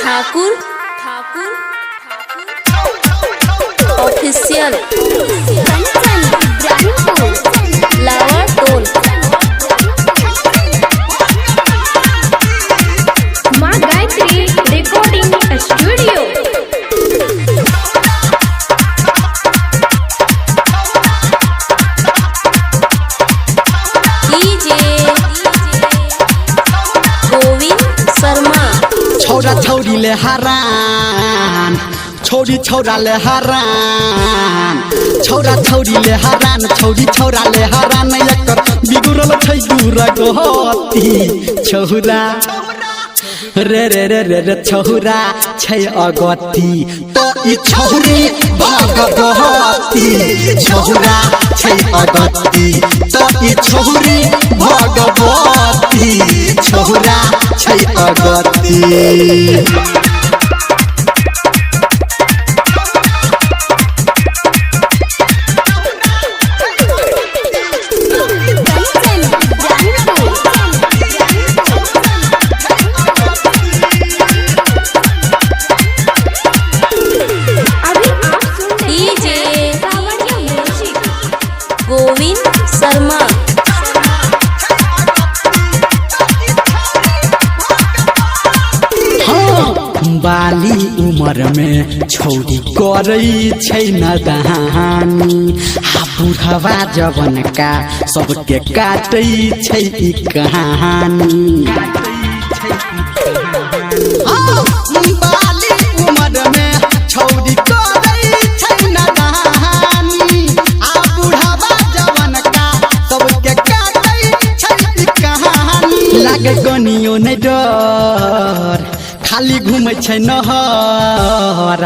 ठाकुर official लावा toll माँ Gayatri recording studio छौरा छौरी ले हरान छौरी छौरा ले हरान छौरा छौरी ले हरान छौरी छौरा ले हरान एकर बिगुरल छै दूर गति छौरा रे रे रे रे रे छौरा छै अगति तो ई छौरी भगवती छौरा छै अगति तो ई छौरी भगवती छौरा छै अगति गोविंद शर्मा बाली उमर में छौरी करै छै नदानी आ बुढ़वा जवन का सबके काटै छै ई कहानी बाली उमर में छौरी करै छै नदानी आ बुढ़वा जवन का सबके काटै छै ई कहानी लागे गनियो नै डर खाली घूमे छै नहर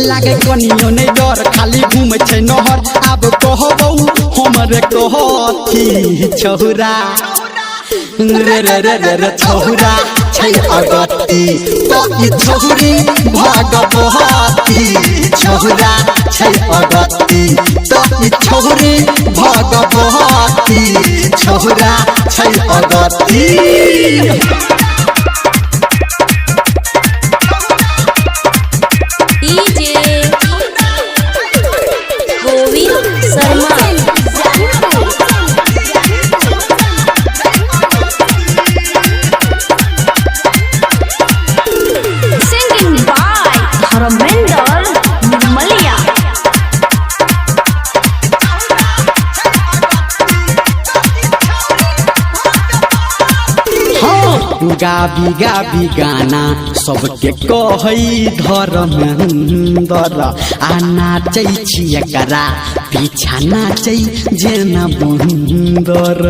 लागे कनियो नै डर खाली घूमे छै नहर अब कहबौ हमरे कहती छौरा रे रे रे रे रे छौरा छै अगति तो ई छौरी भगवती छौरा छै अगति तो ई छौरी भगवती छौरा छै अगति गोविंद शर्मा सिंगिंग बाय धर्मेंद्र मलिया गाबी गाबी गाना सबके कहै धर्मेंद्र आ नाचै छी एकरा पीछा नाचै जेना बंदर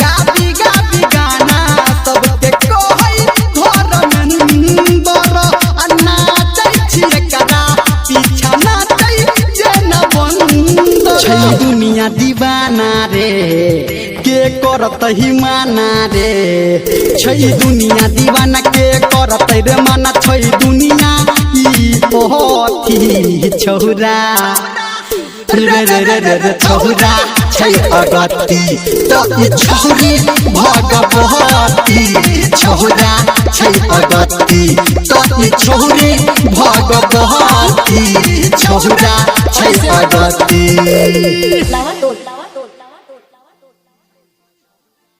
गाबी गाबी गाना सबके कहै धर्मेंद्र आ नाचै छी एकरा पीछा नाचै जेना बंदर छै दुनिया दीवाना रे के करत ही माना रे छै दुनिया दीवाना के करत रे माना छै दुनिया ई ओहती छौरा रे रे रे रे छौरा छै अगति तो ई छौरी भगवती छौरा छै अगति तो ई छौरी भगवती छौरा छै अगति लावा टोल